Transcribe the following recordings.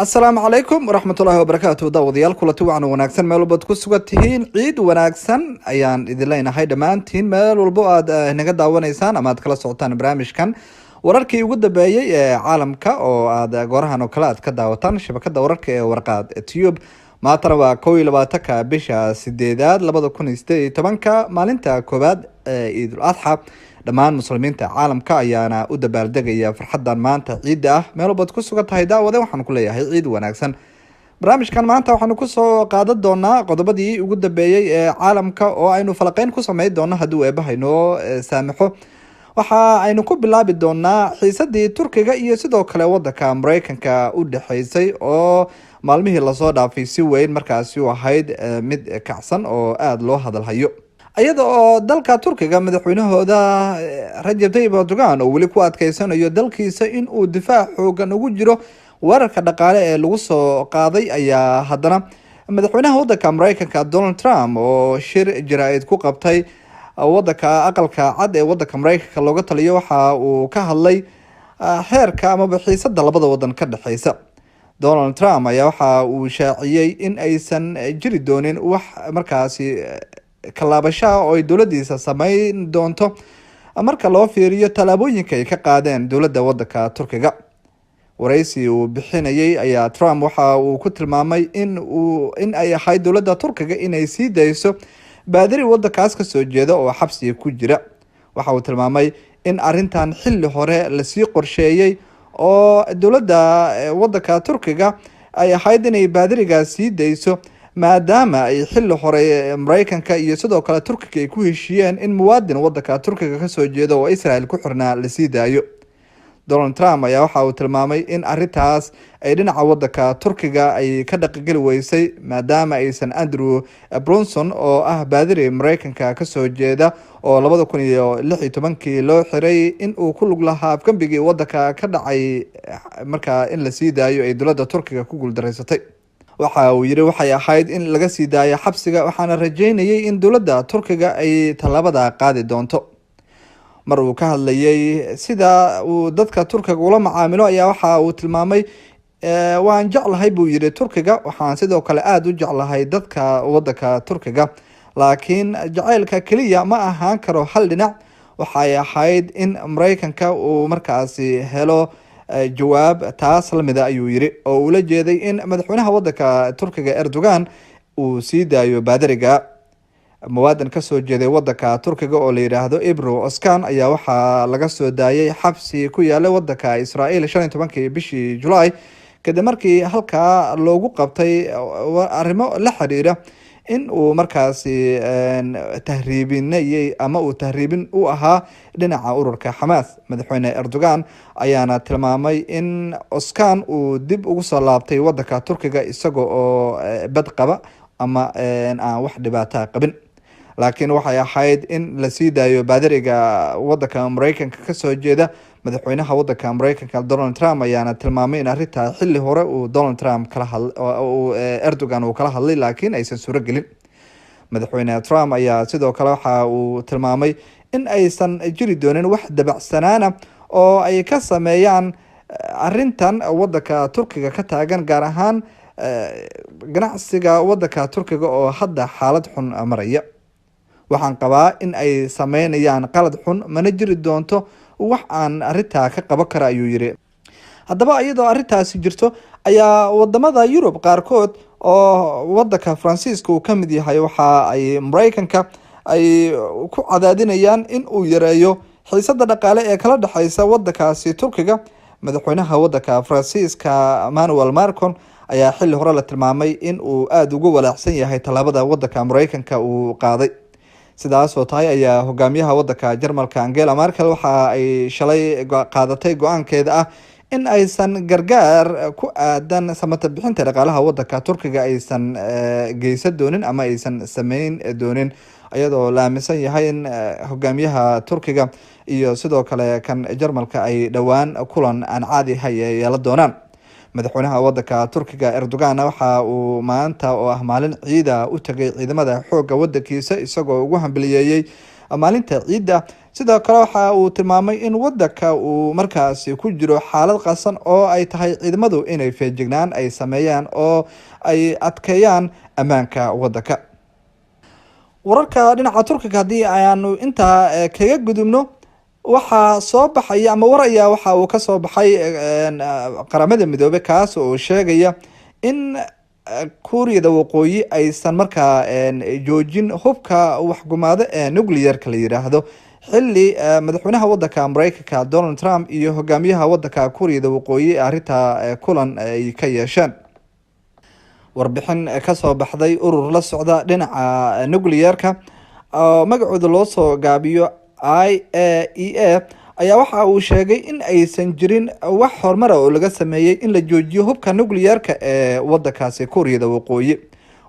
السلام عليكم ورحمة الله وبركاته داوديال كلتي وعن وناكسن ميل walba ku sugantihiin ciid wanaagsan ayaan idin leenahay dhamaantiin meel walba aad naga daawanaysaan ama aad kala socotaan barnaamijkan wararkii ugu dambeeyay ee caalamka oo aad goorahan oo kale aad ka daawataan shabakada wararka ee warqaad tube maantana waa 21ka bisha 8aad 2018 maalinta koobaad ee Ciidul Adha dhammaan muslimiinta caalamka ayaana u dabaaldegaya farxadan maanta ciid ah meel walba ku sugan tahay daawada waxaan ku leeyahay ciid wanaagsan barnaamijkan maanta waxaanu ku soo qaadan doonaa qodobadii ugu dambeeyay ee caalamka oo aynu falaqeyn ku sameyn doono hadii eebahayno saamaxo waxa aynu ku bilaabi doonaa xiisadii Turkiga iyo sidoo kale wadanka Mareykanka u dhaxaysay oo maalmihii la soo dhaafay si weyn markaasi u ahayd mid kacsan oo aad loo hadalhayo iyadoo dalka Turkiga madaxweynahooda Recep Tayyip Erdogan oo wali ku adkeysanayo dalkiisa in uu difaac xoogan ugu jiro wararka dhaqaale ee lagu soo qaaday ayaa haddana madaxweynaha wadanka Mareykanka Donald Trump oo shir jaraa'id ku qabtay wadanka aqalka cad ee wadanka Mareykanka looga taliyo waxa uu ka hadlay heerka ama xiisadda labada wadan ka dhaxaysa Donald Trump ayaa waxa uu shaaciyay in aysan jiri doonin wax markaasi kalaabasha oo ay dawladdiisa sameyn doonto marka loo fiiriyo talaabooyinka ay ka qaadeen dawladda wadanka Turkiga waraysi uu bixinayay ayaa Trump waxa uu ku tilmaamay in ay ahayd dawladda Turkiga inay sii dayso baadiri wadankaas ka soo jeeda oo xabsiga ku jira waxa uu tilmaamay in arintan xilli hore la sii qorsheeyay oo dawladda wadanka Turkiga ay ahayd inay baadiriga sii dayso maadaama ay xilli hore Mareykanka iyo sidoo kale Turkiga ay ku heshiiyeen in muwaadin wadanka Turkiga ka soo jeeda oo Israel ku xirnaa la sii daayo Donald Trump ayaa waxa uu tilmaamay in arintaas ay dhinaca wadanka Turkiga ay ka dhaqagali weysay maadaama aysan Andrew Brunson oo ah baadiri Mareykanka ka soo jeeda oo 2016 loo xiray in uu ku lug lahaa afgambigii wadanka ka dhacay marka in la sii daayo ay dawladda Turkiga ku guuldareysatay waxa uu yiri waxay ahayd in laga sii daayo xabsiga waxaana rajeynayay in dawladda Turkiga ay talaabada qaadi doonto mar uu ka hadlayay sida uu dadka Turkiga ula macaamilo ayaa waxa uu tilmaamay waan jeclahay buu yiri Turkiga waxaan sidoo kale aad u jeclahay dadka wadanka Turkiga laakiin jacaylka kaliya ma ahaan karo hal dhinac waxay ahayd in Mareykanka uu markaasi helo jawaab taas lamida ayuu yiri oo uu la jeeday in madaxweynaha wadanka Turkiga Erdogan uu sii daayo baadiriga muwaadin ka soo jeeday wadanka Turkiga oo la yiraahdo Ebru Özkan ayaa waxa laga soo daayay xabsi ku yaala wadanka Israel 15 bishii July kadib markii halka loogu qabtay arrimo la xiriira in uu markaasi tahriibinayay ama uu tahriibin u ahaa dhinaca ururka Hamas madaxweyne Erdogan ayaana tilmaamay in Özkan uu dib ugu soo laabtay wadanka Turkiga isagoo oo bad qaba ama aan wax dhibaato qabin laakiin waxay ahayd in la sii daayo baadiriga wadanka Mareykanka ka soo jeeda madaxweynaha wadanka Mareykanka Donald Trump ayaana tilmaamay in arinta xilli hore uu Donald Trump kala hadlay Erdogan uu kala hadlay laakiin aysan suuro gelin madaxweyne Trump ayaa sidoo kale waxa uu tilmaamay in aysan jiri doonin wax dabacsanaana oo ay ka sameeyaan arintan wadanka Turkiga ka taagan gaar ahaan ganacsiga wadanka Turkiga oo hadda xaalad xun maraya waxaan qabaa in ay sameynayaan qalad xun mana jiri doonto wax aan arinta ka qaban kara ayuu yiri haddaba iyadoo arintaasi jirto ayaa wadamada Yurub qaarkood oo wadanka Faransiiska uu kamid yahay waxa ay Mareykanka ay ku cadaadinayaan in uu yareeyo xiisadda dhaqaale ee kala dhaxaysa wadankaasi Turkiga madaxweynaha wadanka Faransiiska Emmanuel Macron ayaa xilli hore la tilmaamay in uu aad ugu walaacsan yahay talaabada wadanka Mareykanka uu qaaday sidaas oo tahay ayaa hogaamiyaha wadanka Jarmalka Angela Merkel waxa ay shalay qaadatay go'aankeeda ah in aysan gargaar ku aadan samata bixinta dhaqaalaha wadanka Turkiga aysan geysan doonin ama aysan sameyn doonin iyadoo la aaminsan yahay in hogaamiyaha Turkiga iyo sidoo kale kan Jarmalka ay dhawaan kulan aan caadi ahayn yeelan doonaan madaxweynaha wadanka Turkiga Erdogan waxa uu maanta oo ah maalin ciida u tagay ciidamada xoogga wadankiisa isagoo ugu hambalyeeyay maalinta ciida. sidoo kale waxa uu tilmaamay in wadanka uu markaasi ku jiro xaalad qasan oo ay tahay ciidamadu inay feejignaan ay sameeyaan oo ay adkeeyaan ammaanka wadanka. wararka dhinaca Turkiga hadii ayaanu inta kaga gudubno waxa soo baxay ama waraya waxa uu ka soo baxay qaramada midoobay kaas oo sheegaya in Kuuriyada Waqooyi aysan markaa joojin hubka waxgumaada ee nuclear-ka la yiraahdo xilli madaxweynaha wadanka Mareykanka Donald Trump iyo hogaamiyaha wadanka Kuuriyada Waqooyi arinta kulan ay ka yeesheen. warbixin ka soo baxday urur la socda dhinaca nuclear-ka magacooda loo soo gaabiyo IAEA ayaa waxa uu sheegay in aysan jirin wax horumar oo laga sameeyay in la joojiyo hubka nuclear-ka ee wadankaasi Kuuriyada Waqooyi.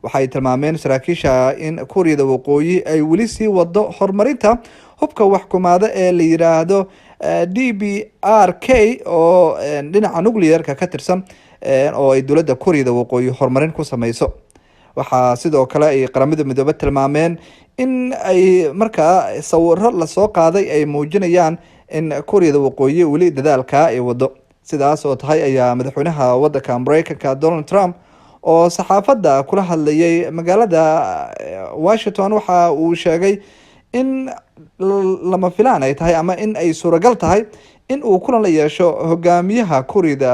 waxay tilmaameen saraakiisha in Kuuriyada Waqooyi ay weli sii wado horumarinta hubka waxkumaada ee la yiraahdo DPRK oo dhinaca nuclear-ka ka tirsan oo ay dowladda Kuuriyada Waqooyi horumarin ku sameyso. waxaa sidoo kale ay qaramada midoobay tilmaameen in ay markaa sawiro la soo qaaday ay muujinayaan in Kuuriyada Waqooyi weli dadaalka ay wado. sidaas oo tahay ayaa madaxweynaha wadanka Mareykanka Donald Trump oo saxaafadda kula hadlayay magaalada Washington waxa uu sheegay in lama filaan ay tahay ama in ay suuragal tahay in uu kulan la yeesho hogaamiyaha Kuuriyada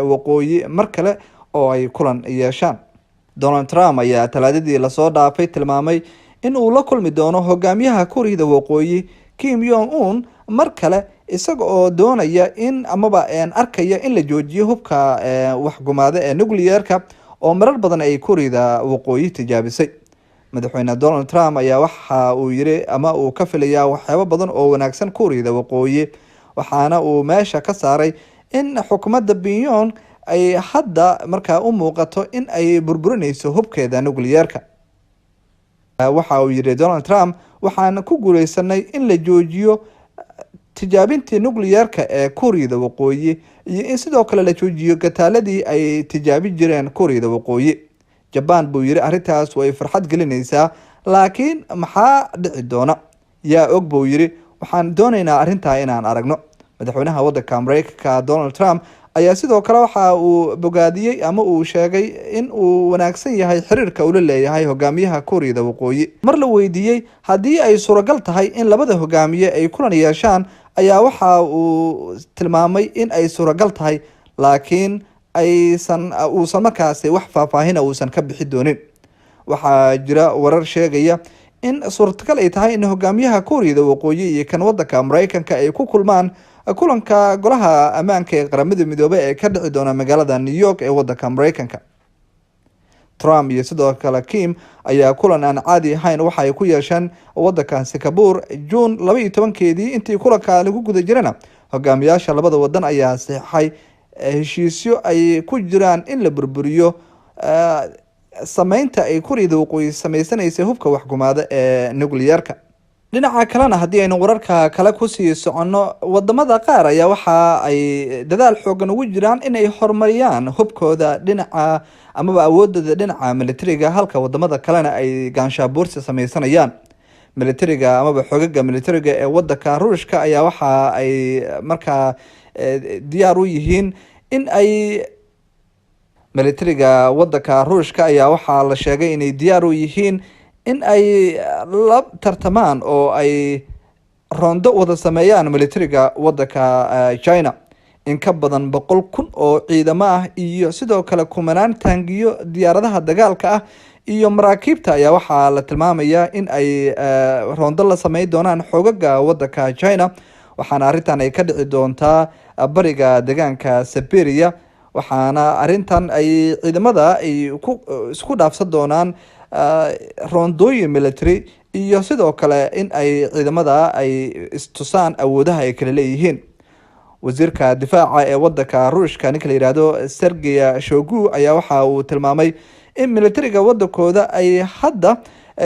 Waqooyi mar kale oo ay kulan yeeshaan. Donald Trump ayaa talaadadii la soo dhaafay tilmaamay in uu la kulmi doono hogaamiyaha Kuuriyada Waqooyi Kim Jong Un mar kale isaga oo doonaya in amaba arkaya in la joojiyo hubka waxgumaada ee nuclear-ka oo marar badan ay Kuuriyada Waqooyi tijaabisay. madaxweyne Donald Trump ayaa waxa uu yiri ama uu ka filayaa waxyaabo badan oo wanaagsan Kuuriyada Waqooyi waxaana uu meesha ka saaray in xukuumadda Pyongyang ay hadda markaa u muuqato in ay burburinayso hubkeeda nuclear-ka. waxa uu yiri Donald Trump waxaan ku guuleysanay in la joojiyo tijaabintii nuclear-ka ee Kuuriyada Waqooyi iyo in sidoo kale la joojiyo gataaladii ay tijaabin jireen Kuuriyada Waqooyi. Japan buu yiri arintaas way farxad gelinaysaa laakiin maxaa dhici doona yaa og buu yiri waxaan doonaynaa arintaa inaan aragno. madaxweynaha wadanka Mareykanka Donald Trump ayaa sidoo kale waxa uu bogaadiyay ama uu sheegay in uu wanaagsan yahay xiriirka uu la leeyahay hogaamiyaha Kuuriyada Waqooyi. mar la weydiiyay hadii ay suuragal tahay in labada hogaamiye ay kulan yeeshaan ayaa waxa uu tilmaamay in ay suuragal tahay laakiin uusan markaasi wax faahfaahin uusan ka bixi doonin. waxaa jira warar sheegaya in suurtagal ay tahay in hogaamiyaha Kuuriyada Waqooyi iyo kan wadanka Mareykanka ay ku kulmaan kulanka golaha ammaanka ee qaramada midoobay ee ka dhici doona magaalada New York ee wadanka Mareykanka. Trump iyo sidoo kale Kim ayaa kulan aan caadi ahayn waxa ay ku yeesheen wadanka Singapore June 12keedii intii kulanka lagu guda jirana hogaamiyaasha labada wadan ayaa saxay heshiisyo ay ku jiraan in la burburiyo sameynta ay Kuuriyada Waqooyi sameysanaysay hubka waxgumaada ee nuclear-ka. dhinaca kalena hadii aynu wararka kale ku sii socono wadamada qaar ayaa waxa ay dadaal xoogan ugu jiraan in ay horumariyaan hubkooda dhinaca amaba awoodooda dhinaca militariga halka wadamada kalena ay gaanshabuursi sameysanayaan. militariga amaba xogaga militariga ee wadanka Ruushka ayaa waxa ay markaa diyaar u yihiin in ay militariga wadanka Ruushka ayaa waxa la sheegay inay diyaar u yihiin in ay la tartamaan oo ay rondo wada sameeyaan militariga wadanka China. in ka badan 100,000 oo ciidamo ah iyo sidoo kale kumanaan taangiyo diyaaradaha dagaalka ah iyo maraakiibta ayaa waxaa la tilmaamayaa in ay rondo la sameyn doonaan xogaga wadanka China. waxaana arintan ay ka dhici doontaa bariga deegaanka Siberia waxaana arintan ay ciidamada ay isku dhaafsan doonaan rondooyin military iyo sidoo kale in ay ciidamada ay istusaan awoodaha ay kala leeyihiin. wasiirka difaaca ee wadanka Ruushka ninka la yiraahdo Sergey Shoigu ayaa waxa uu tilmaamay in militariga wadankooda ay hadda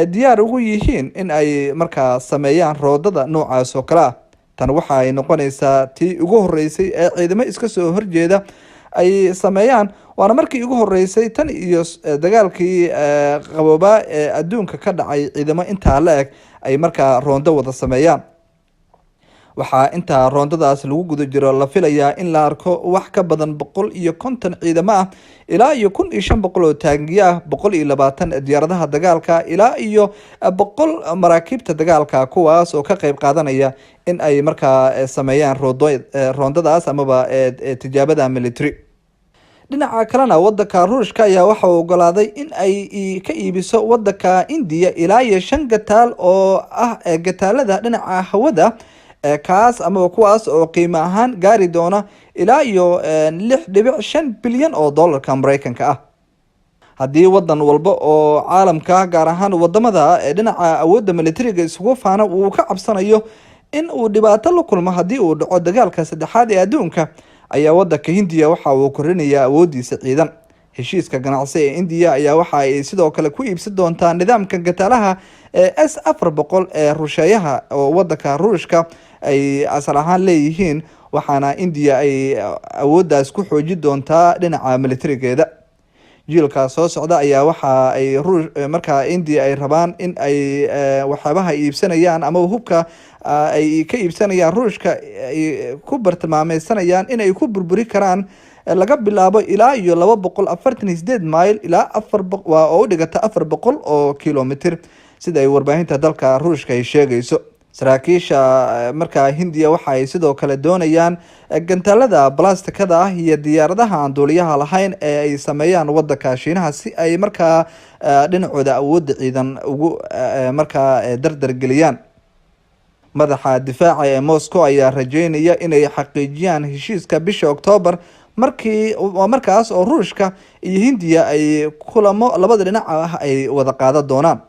diyaar ugu yihiin in ay markaa sameeyaan roodada noocaas oo kale ah. tan waxa ay noqonaysaa tii ugu horeysay ee ciidamo iska soo horjeeda ay sameeyaan, waana markii ugu horeysay tan iyo dagaalkii qaboobaa ee adduunka ka dhacay ciidamo intaa la eg ay markaa roondo wada sameeyaan. waxaa intaa roondadaas lagu guda jiro la filayaa in la arko wax ka badan 150 ciidamo ah, ilaa iyo 1500 oo taagiye ah, 120 diyaaradaha dagaalka, ilaa iyo 100 maraakiibta dagaalka, kuwaas oo ka qayb qaadanaya in ay markaa sameeyaan roondadaas amaba tijaabada military. dhinaca kalena wadanka ruushka ayaa waxa uu ogolaaday in ay ka iibiso wadanka India ilaa iyo 5 gataal oo ah gataalada dhinaca hawada, kaas ama kuwaas oo qiimo ahaan gaari doona ilaa iyo 6.5 bilyan oo dollarka Mareykanka ah. haddii wadan walba oo caalamka gaar ahaan wadamada dhinaca awoodda militariga isugu faana uu ka cabsanayo in uu dhibaato la kulmo haddii uu dhaco dagaalka saddexaad ee adduunka, ayaa wadanka Hindiya waxa uu korinayaa awoodiisa ciidan. heshiiska ganacsi ee India ayaa waxa ay sidoo kale ku iibsan doontaa nidaamka gataalaha S-400 ee rusheeyaha oo wadanka Ruushka ay asal ahaan leeyihiin, waxaana India ay awooddaas ku xoojin doontaa dhinaca militarigeeda. jiilka soo socda ayaa waxa ay markaa India ay rabaan in ay waxyaabaha iibsanayaan ama hubka ay ka iibsanayaan Ruushka ay ku bartilmaameysanayaan in ay ku burburi karaan laga bilaabo ilaa iyo 248 mayl ilaa 400 oo u dhigata 400 oo kilomitir, sida ay warbaahinta dalka Ruushka ay sheegayso. saraakiisha markaa Hindiya waxa ay sidoo kale doonayaan gantaalada blastikada ah iyo diyaaradaha aan duuliyaha lahayn ee ay sameeyaan wadanka Shiinaha si ay markaa dhinacooda awoodda ciidan ugu markaa dardar geliyaan. madaxa difaaca ee Moscow ayaa rajeynaya inay xaqiijiyaan heshiiska bisha October markaas oo Ruushka iyo Hindiya ay kulamo labada dhinac ah ay wada qaadan doonaan.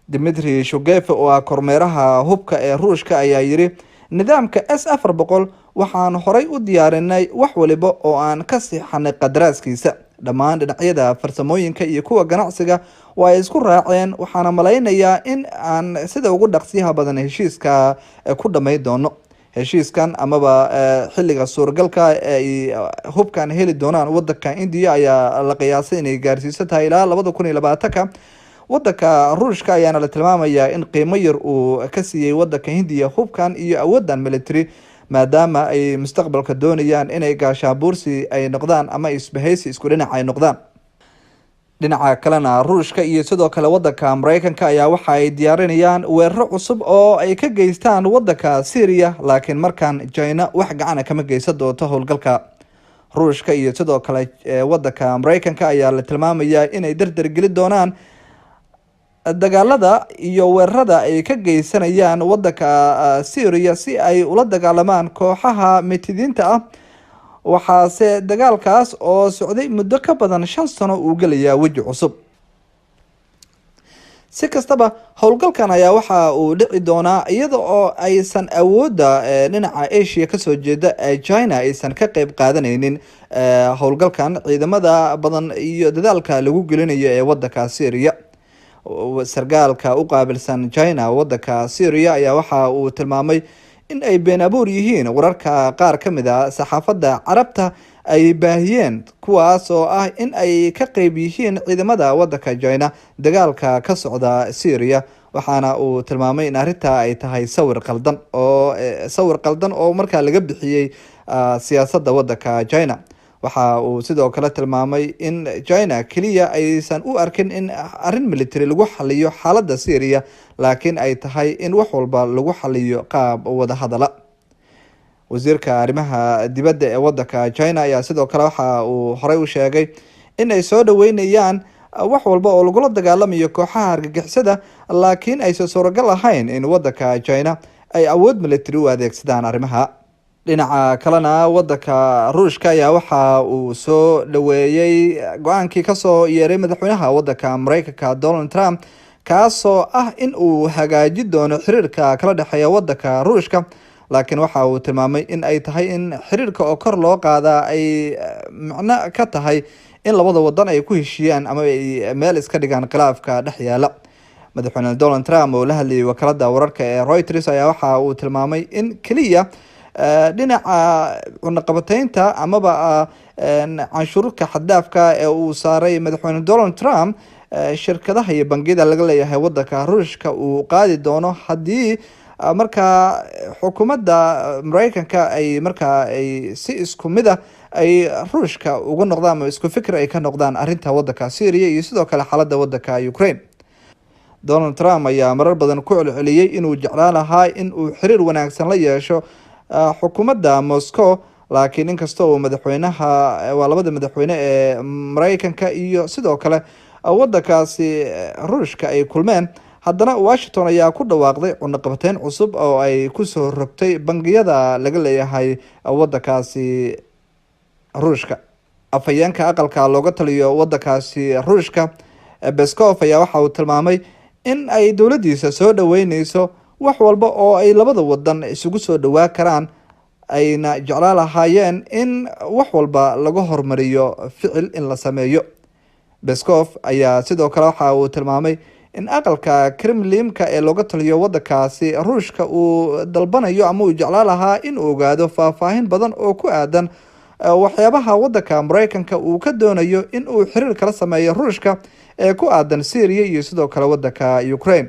Dmitry Shogev oo ah kormeeraha hubka ee Ruushka ayaa yiri, nidaamka S-400 waxaan horay u diyaarinay wax waliba oo aan ka sixanay qadaraaskiisa. dhammaan dhinacyada farsamooyinka iyo kuwa ganacsiga waa ay isku raaceen, waxaana malaynayaa in aan sida ugu dhaqsiyaha badan heshiiska ku dhameyn doono. heshiiskan amaba xilliga suuragalka ay hubkan heli doonaan wadanka India ayaa la qiyaasay inay gaarsiiso tahay ilaa 2020. wadanka Ruushka ayaana la tilmaamayaa in qiimo yar uu ka siiyay wadanka Hindiya hubkan iyo awoodan military, maadaama ay mustaqbalka doonayaan inay gaashaanbuursi ay noqdaan ama isbahaysi isku dhinac ay noqdaan. dhinaca kalena Ruushka iyo sidoo kale wadanka Mareykanka ayaa waxa ay diyaarinayaan weeraro cusub oo ay ka geystaan wadanka Syria, laakiin markan China wax gacan kama geysan doonto howlgalka. Ruushka iyo sidoo kale wadanka Mareykanka ayaa la tilmaamayaa inay dardar gelin doonaan dagaalada iyo weerarada ay ka geysanayaan wadanka Syria si ay ula dagaalamaan kooxaha mitidiinta ah. waxaase dagaalkaas oo socday muddo ka badan 5 sano uu galayaa weji cusub. si kastaba howlgalkan ayaa waxa uu dhici doonaa iyada oo aysan awoodda dhinaca Asia ka soo jeeda China aysan ka qayb qaadanaynin howlgalkan ciidamada badan iyo dadaalka lagu gelinayo ee wadanka Syria. sargaalka u qaabilsan China wadanka Syria ayaa waxa uu tilmaamay in ay been abuur yihiin wararka qaar ka mid ah saxaafadda Carabta ay baahiyeen, kuwaas oo ah in ay ka qayb yihiin ciidamada wadanka China dagaalka ka socda Syria, waxaana uu tilmaamay in arrinta ay tahay sawir qaldan oo markaa laga bixiyay siyaasadda wadanka China. waxa uu sidoo kale tilmaamay in China kaliya aysan u arkin in arrin military lagu xaliyo xaaladda Syria, laakiin ay tahay in wax walba lagu xaliyo qaab wada hadala. wasiirka arrimaha dibadda ee wadanka China ayaa sidoo kale waxa uu horay u sheegay in ay soo dhaweynayaan wax walba oo lagula dagaalamayo kooxaha argagixisada, laakiin aysan suuragal ahayn in wadanka China ay awood military u adeegsadaan arrimaha. dhinaca kalena wadanka Ruushka ayaa waxa uu soo dhaweeyay go-aankii kasoo yeeray madaxweynaha wadanka Mareykanka Donald Trump, kaasoo ah in uu hagaajin doono xiriirka kala dhexeeya wadanka Ruushka, laakiin waxa uu tilmaamay in ay tahay in xiriirka oo kor loo qaada ay macno ka tahay in labada wadan ay ku heshiiyaan ama ay meel iska dhigaan khilaafka dhex yaala. madaxweyne Donald Trump oo la hadlayay wakaalada wararka ee Reuters ayaa waxa uu tilmaamay in kaliya dhinaca cunaqabataynta amaba canshuurka xaddaafka ee uu saaray madaxweyne Donald Trump shirkadaha iyo bangiyada laga leeyahay wadanka Ruushka uu qaadi doono haddii markaa xukuumadda Mareykanka ay si isku mid ah ay Ruushka uga noqdaan ama isku fikir ay ka noqdaan arrinta wadanka Syria iyo sidoo kale xaaladda wadanka Ukraine. Donald Trump ayaa marar badan ku celceliyay inuu jeclaan lahaa in uu xiriir wanaagsan la yeesho xukuumadda Moscow, laakiin inkastoo uu waa labada madaxweyne ee Mareykanka iyo sidoo kale wadankaasi Ruushka ay kulmeen, haddana Washington ayaa ku dhawaaqday cunaqabateyn cusub oo ay kusoo rogtay bangiyada laga leeyahay wadankaasi Ruushka. Afhayeenka aqalka looga taliyo wadankaasi Ruushka Peskov ayaa waxa uu tilmaamay in ay dowladiisa soo dhaweyneyso wax walba oo ay labada wadan isugu soo dhawaa karaan, ayna jeclaan lahaayeen in wax walba laga hormariyo ficil in la sameeyo. Peskov ayaa sidoo kale waxa uu tilmaamay in aqalka Kremlin-ka ee looga taliyo wadankaasi Ruushka uu dalbanayo ama uu jeclaan lahaa in uu ogaado faahfaahin badan oo ku aadan waxyaabaha wadanka Mareykanka uu ka doonayo in uu xiriir kala sameeyo Ruushka ee ku aadan Syria iyo sidoo kale wadanka Ukraine.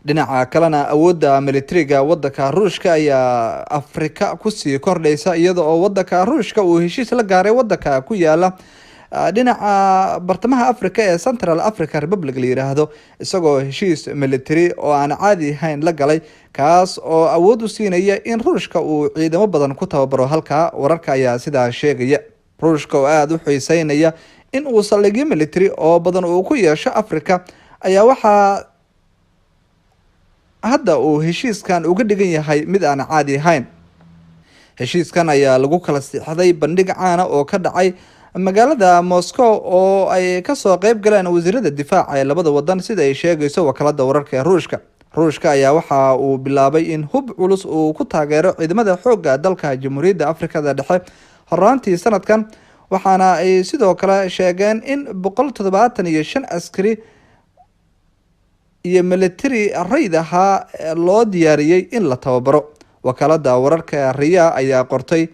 Dhinaca kalena awoodda militariga wadanka Ruushka ayaa Afrika kusii kordhaysa iyada oo wadanka Ruushka uu heshiis la gaaray wadanka ku yaala dhinaca bartamaha Afrika ee Central Africa Republic la yiraahdo, isagoo heshiis military oo aan caadi ahayn la galay, kaas oo awood u siinaya in Ruushka uu ciidamo badan ku tababaro halka. Wararka ayaa sidaa sheegaya. Ruushka oo aad u xiiseynaya in uu saldhigyo military oo badan uu ku yeesho Afrika ayaa waxaa hadda uu heshiiskan uga dhigan yahay mid aan caadi ahayn. Heshiiskan ayaa lagu kala siixday bandhig caana oo ka dhacay magaalada Moscow oo ay kasoo qayb galeen wasiirada difaaca ee labada wadan, sida ay sheegayso wakaalada wararka ee Ruushka. Ruushka ayaa waxa uu bilaabay in hub culus uu ku taageero ciidamada xoogga dalka Jamhuuriyadda Afrikada Dhexe horaantii sanadkan, waxaana ay sidoo kale sheegeen in 175 askari iyo military rayd ahaa loo diyaariyay in la tababaro. Wakaalada wararka RIA ayaa qortay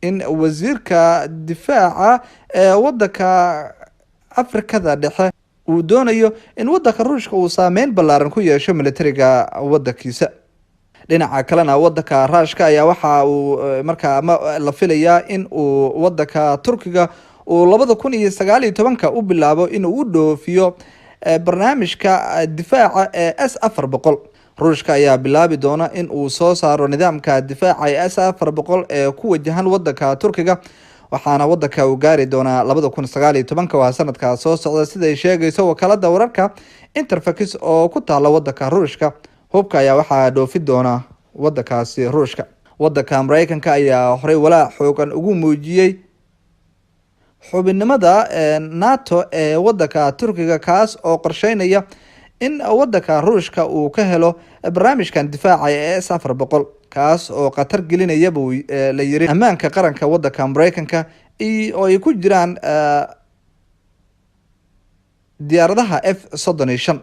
in wasiirka difaaca ee wadanka Afrikada Dhexe uu doonayo in wadanka Ruushka uu saameyn ballaaran ku yeesho militariga wadankiisa. Dhinaca kalena wadanka Ruushka ayaa waxa uu markaa la filayaa in uu wadanka Turkiga uu 2019 u bilaabo in uu dhoofiyo barnaamijka difaaca ee S-400. Ruushka ayaa bilaabi doona in uu soo saaro nidaamka difaaca ee S-400 ee ku wajahan wadanka Turkiga, waxaana wadanka uu gaari doona 2019 waa sanadka soo socda, sida ay sheegayso wakaalada wararka Interfax oo ku taala wadanka Ruushka. Hubka ayaa waxaa dhoofi doona wadankaasi Ruushka. Wadanka Mareykanka ayaa horey walaac xoogan ugu muujiyay xubinimada NATO ee wadanka Turkiga, kaas oo qorsheynaya in wadanka Ruushka uu ka helo barnaamijkan difaaca ee S-400, kaas oo khatar gelinaya buu la yiri ammaanka qaranka wadanka Mareykanka oo ay ku jiraan diyaaradaha F-35.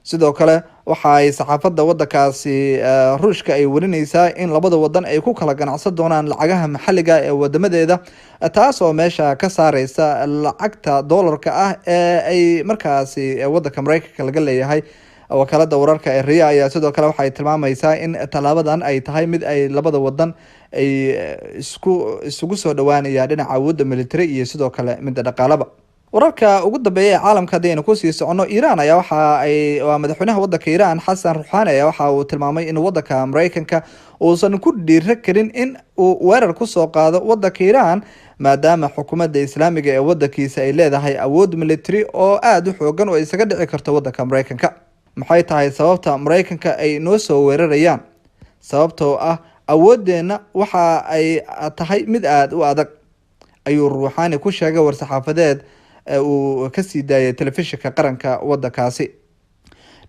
sidoo kale waxa ay saxaafadda wadankaasi Ruushka ay warinaysaa in labada wadan ay ku kala ganacsan doonaan lacagaha maxalliga ee wadamadeeda, taas oo meesha ka saareysa lacagta doolarka ah ee ay markaasi wadanka Mareykanka laga leeyahay. wakaalada wararka ee RIA ayaa sidoo kale waxay tilmaamaysaa in talaabadan ay tahay mid ay labada wadan ay isugu soo dhawaanayaan dhinaca awoodda military iyo sidoo kale mid dhaqaalaba. wararka ugu dambeeya ee caalamka hadaynu ku sii socono, Iran ayaa waa madaxweynaha wadanka Iran Xasan Rouhani ayaa waxa uu tilmaamay in wadanka Mareykanka uusan ku dhiiri karin in uu weerar ku soo qaado wadanka Iran, maadaama xukuumadda islaamiga ee wadankiisa ay leedahay awood military oo aad u xoogan oo isaga dhici karto wadanka Mareykanka. maxay tahay sababta Mareykanka ay noo soo weerarayaan? sababtoo ah awoodeena waxa ay tahay mid aad u adag, ayuu Rouhani ku sheegay war-saxaafadeed uu ka sii daayay telefishinka qaranka wadankaasi.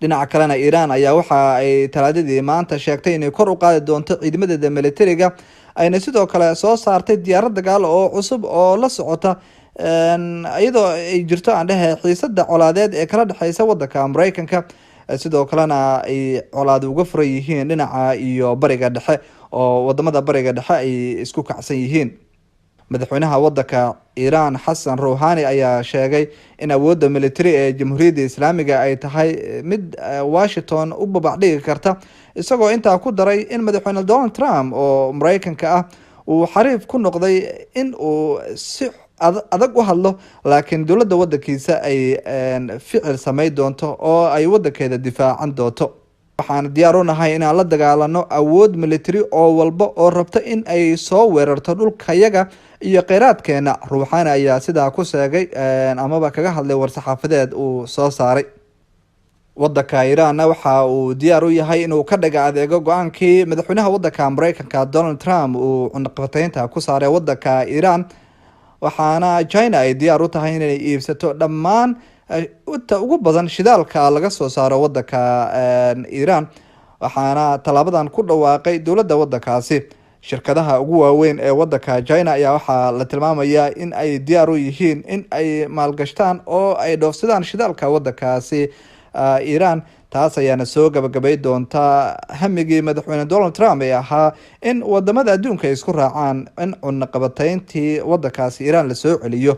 dhinaca kalena Iran ayaa waxa ay talaadadii maanta sheegtay inay kor u qaadi doonto ciidamadeeda militariga, ayna sidoo kale soo saartay diyaarad dagaal oo cusub oo la socota iyadoo ay jirto xiisada colaadeed ee kala dhexeysa wadanka Mareykanka sidoo kalena ay colaad uga furan yihiin dhinaca iyo bariga dhexe oo wadamada bariga dhexe ay isku kacsan yihiin. madaxweynaha wadanka Iran Xasan Rouhani ayaa sheegay in awoodda military ee Jamhuuriyadda Islaamiga ay tahay mid Washington u babacdhigi karta, isagoo intaa ku daray in madaxweyne Donald Trump oo Mareykanka ah uu xariif ku noqday in uu si adag u hadlo, laakiin dowladda wadankiisa ay ficil sameyn doonto oo ay wadankeeda difaacan doonto. waxaan diyaar u nahay inaan la dagaalano awood military oo walba oo rabta in ay soo weerarto dhulkayaga iyo kheyraadkeena. Rouhani ayaa sidaa ku sheegay amaba kaga hadlay war-saxaafadeed uu soo saaray. wadanka Iran waxa uu diyaar u yahay inuu ka dhaga adeego go-aankii madaxweynaha wadanka Mareykanka Donald Trump uu cunaqabataynta ku saaray wadanka Iran, waxaana China ay diyaar u tahay inay iibsato dhammaan inta ugu badan shidaalka laga soo saaro wadanka Iran, waxaana talaabadan ku dhawaaqay dowladda wadankaasi. shirkadaha ugu waaweyn ee wadanka China ayaa waxaa la tilmaamayaa in ay diyaar u yihiin in ay maalgashtaan oo ay dhoofsadaan shidaalka wadankaasi Iran. taas ayaana soo gabagabay doonta hamigii madaxweyne Donald Trump ee ahaa in wadamada adduunka ay isku raacaan in cunaqabatayntii wadankaasi Iran la soo celiyo.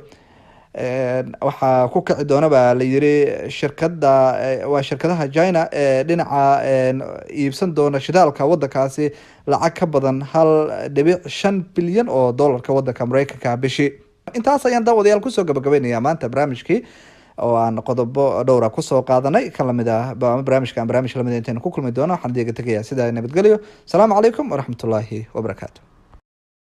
waxaa ku kici doona baa la yiri shirkadaha China ee dhinaca iibsan doona shidaalka wadankaasi lacag ka badan 1.5 bilyan oo dollarka wadanka Mareykanka bishii. intaas ayaan daawadayaal kusoo gabagabaynayaa maanta barnaamijkii oo aan qodobo dhowr kusoo qaadanay kan lamid ah barnaamijka lamid intaan ku kulmi doono. waxaan diiga tagayaa sida nabadgelyo. Assalaamu calaykum waraxmatullaahi wabarakaatu.